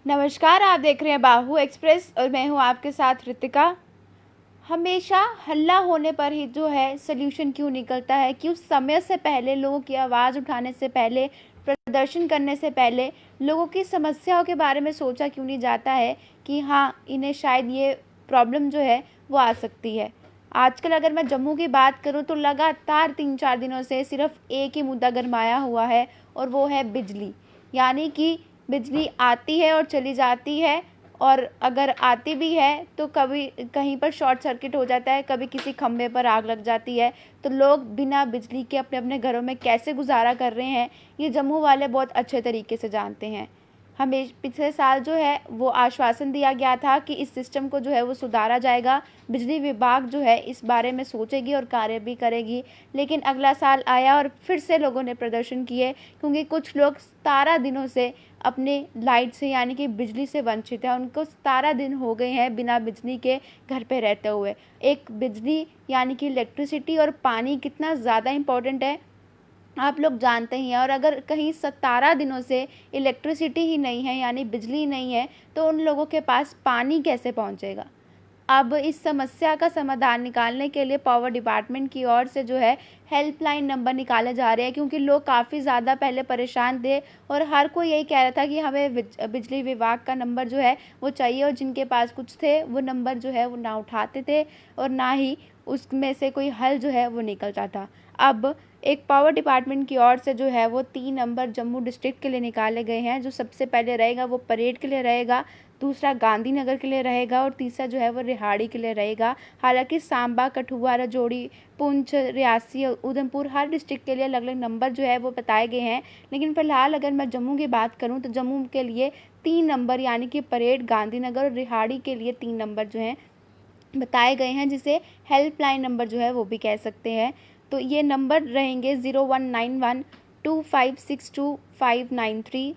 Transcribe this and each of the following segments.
नमस्कार, आप देख रहे हैं बाहु एक्सप्रेस और मैं हूं आपके साथ रितिका। हमेशा हल्ला होने पर ही जो है सल्यूशन क्यों निकलता है कि उस समय से पहले, लोगों की आवाज़ उठाने से पहले, प्रदर्शन करने से पहले लोगों की समस्याओं के बारे में सोचा क्यों नहीं जाता है कि हाँ, इन्हें शायद ये प्रॉब्लम जो है वो आ सकती है। आजकल अगर मैं जम्मू की बात करूं तो लगातार 3-4 दिनों से सिर्फ एक ही मुद्दा गरमाया हुआ है और वो है बिजली। यानी कि बिजली आती है और चली जाती है, और अगर आती भी है तो कभी कहीं पर शॉर्ट सर्किट हो जाता है, कभी किसी खंभे पर आग लग जाती है। तो लोग बिना बिजली के अपने अपने घरों में कैसे गुजारा कर रहे हैं, ये जम्मू वाले बहुत अच्छे तरीके से जानते हैं। हमें पिछले साल जो है वो आश्वासन दिया गया था कि इस सिस्टम को जो है वो सुधारा जाएगा, बिजली विभाग जो है इस बारे में सोचेगी और कार्य भी करेगी। लेकिन अगला साल आया और फिर से लोगों ने प्रदर्शन किए, क्योंकि कुछ लोग 17 दिनों से अपने लाइट से यानी कि बिजली से वंचित है। उनको 17 दिन हो गए हैं बिना बिजली के घर पे रहते हुए। एक बिजली यानी कि इलेक्ट्रिसिटी और पानी कितना ज़्यादा इम्पोर्टेंट है आप लोग जानते ही हैं। और अगर कहीं 17 दिनों से इलेक्ट्रिसिटी ही नहीं है यानी बिजली नहीं है, तो उन लोगों के पास पानी कैसे पहुंचेगा। अब इस समस्या का समाधान निकालने के लिए पावर डिपार्टमेंट की ओर से जो है हेल्पलाइन नंबर निकाले जा रहे हैं, क्योंकि लोग काफ़ी ज़्यादा पहले परेशान थे और हर कोई यही कह रहा था कि हमें बिजली विभाग का नंबर जो है वो चाहिए, और जिनके पास कुछ थे वो नंबर जो है वो ना उठाते थे और ना ही उसमें से कोई हल जो है वो निकलता था। अब एक पावर डिपार्टमेंट की ओर से जो है वो 3 नंबर जम्मू डिस्ट्रिक्ट के लिए निकाले गए हैं। जो सबसे पहले रहेगा वो परेड के लिए रहेगा, दूसरा गांधीनगर के लिए रहेगा और तीसरा जो है वो रिहाड़ी के लिए रहेगा। हालांकि सांबा, कठुआ, राजौरी, पुंछ, रियासी, उधमपुर हर डिस्ट्रिक्ट के लिए अलग अलग नंबर जो है वो बताए गए हैं। लेकिन फ़िलहाल अगर मैं जम्मू की बात करूं तो जम्मू के लिए 3 नंबर यानी कि परेड, गांधीनगर और रिहाड़ी के लिए 3 नंबर जो हैं बताए गए हैं, जिसे हेल्पलाइन नंबर जो है वो भी कह सकते हैं। तो ये नंबर रहेंगे 01912562 593।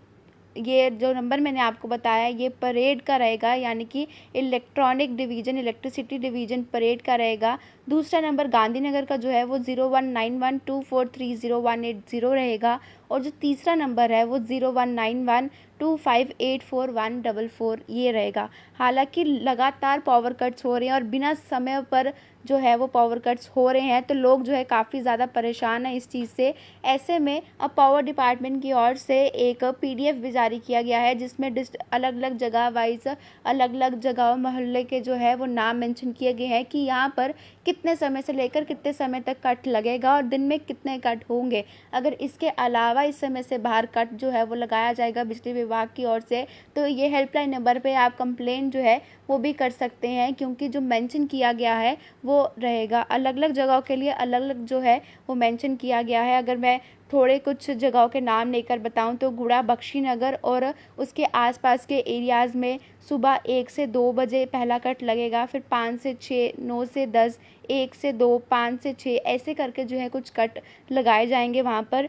ये जो नंबर मैंने आपको बताया ये परेड का रहेगा, यानी कि electronic division, electricity division parade का रहेगा। दूसरा नंबर गांधीनगर का जो है वो 01912430 रहेगा, और जो तीसरा नंबर है वो 019125844144 ये रहेगा। हालांकि लगातार पावर कट्स हो रहे हैं और बिना समय पर जो है वो पावर कट्स हो रहे हैं, तो लोग जो है काफ़ी ज़्यादा परेशान हैं इस चीज़ से। ऐसे में अब पावर डिपार्टमेंट की ओर से एक पीडीएफ भी जारी किया गया है, जिसमें अलग अलग जगह वाइज, अलग अलग जगह मोहल्ले के जो है वो नाम मेंशन किए गए हैं कि यहाँ पर कितने समय से लेकर कितने समय तक कट लगेगा और दिन में कितने कट होंगे। अगर इसके अलावा इस समय से बाहर कट जो है वो लगाया जाएगा बिजली विभाग की ओर से, तो ये हेल्पलाइन नंबर पे आप कंप्लेंट जो है वो भी कर सकते हैं, क्योंकि जो मेंशन किया गया है वो रहेगा। अलग अलग जगहों के लिए अलग अलग जो है वो मेंशन किया गया है। अगर मैं थोड़े कुछ जगहों के नाम लेकर बताऊं तो गुड़ा, बख्शीनगर और उसके आसपास के एरियाज़ में सुबह 1 से 2 बजे पहला कट लगेगा, फिर 5 से 6, 9 से 10, 1 से 2, 5 से 6 ऐसे करके जो है कुछ कट लगाए जाएंगे वहाँ पर।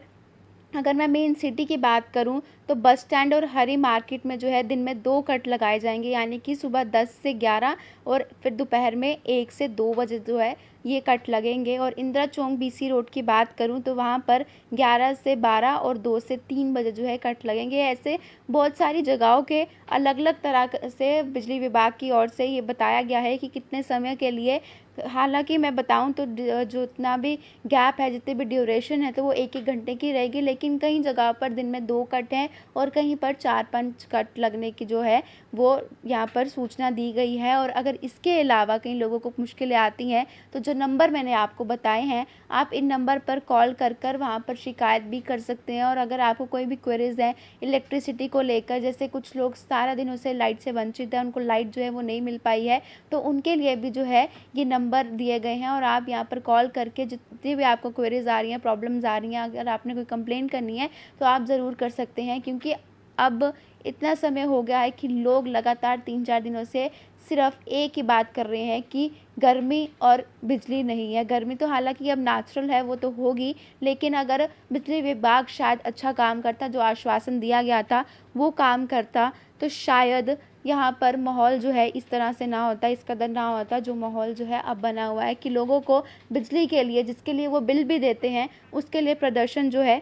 अगर मैं मेन सिटी की बात करूं तो बस स्टैंड और हरी मार्केट में जो है दिन में 2 कट लगाए जाएंगे, यानी कि सुबह 10 से 11 और फिर दोपहर में 1 से 2 बजे जो है ये कट लगेंगे। और इंदिरा चौक बीसी रोड की बात करूं तो वहाँ पर 11 से 12 और 2 से 3 बजे जो है कट लगेंगे। ऐसे बहुत सारी जगहों के अलग अलग तरह से बिजली विभाग की ओर से ये बताया गया है कि कितने समय के लिए। हालांकि मैं बताऊं तो जो इतना भी गैप है, जितनी भी ड्यूरेशन है, तो वो 1-1 घंटे की रहेगी। लेकिन कई जगह पर दिन में 2 कट हैं और कहीं पर 4-5 कट लगने की जो है वो यहाँ पर सूचना दी गई है। और अगर इसके अलावा कई लोगों को मुश्किलें आती हैं तो जो नंबर मैंने आपको बताए हैं, आप इन नंबर पर कॉल कर वहाँ पर शिकायत भी कर सकते हैं। और अगर आपको कोई भी क्वेरीज है इलेक्ट्रिसिटी को लेकर, जैसे कुछ लोग 17 दिनों से लाइट से वंचित है, उनको लाइट जो है वो नहीं मिल पाई है, तो उनके लिए भी जो है ये नंबर दिए गए हैं और आप यहाँ पर कॉल करके जितनी भी आपको क्वेरीज आ रही हैं, प्रॉब्लम्स आ रही हैं, अगर आपने कोई कंप्लेंट करनी है तो आप ज़रूर कर सकते हैं। क्योंकि अब इतना समय हो गया है कि लोग लगातार 3-4 दिनों से सिर्फ एक ही बात कर रहे हैं कि गर्मी और बिजली नहीं है। गर्मी तो हालांकि अब नेचुरल है, वो तो होगी, लेकिन अगर बिजली विभाग शायद अच्छा काम करता, जो आश्वासन दिया गया था वो काम करता, तो शायद यहाँ पर माहौल जो है इस तरह से ना होता, इस कदर ना होता जो माहौल जो है अब बना हुआ है कि लोगों को बिजली के लिए, जिसके लिए वो बिल भी देते हैं, उसके लिए प्रदर्शन जो है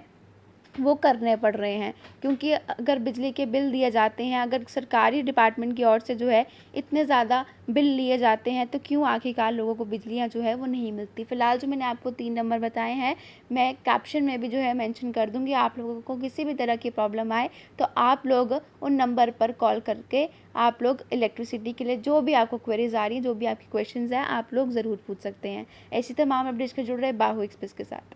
वो करने पड़ रहे हैं। क्योंकि अगर बिजली के बिल दिए जाते हैं, अगर सरकारी डिपार्टमेंट की ओर से जो है इतने ज़्यादा बिल लिए जाते हैं, तो क्यों आखिरकार लोगों को बिजलियाँ जो है वो नहीं मिलती। फ़िलहाल जो मैंने आपको 3 नंबर बताए हैं, मैं कैप्शन में भी जो है मेंशन कर दूँगी। आप लोगों को किसी भी तरह की प्रॉब्लम आए तो आप लोग उन नंबर पर कॉल करके आप लोग इलेक्ट्रिसिटी के लिए जो भी आपको क्वेरीज आ रही हैं, जो भी आपकी क्वेश्चंस हैं, आप लोग ज़रूर पूछ सकते हैं। ऐसी तमाम अपडेट्स के जुड़ रहे बाहु एक्सप्रेस के साथ।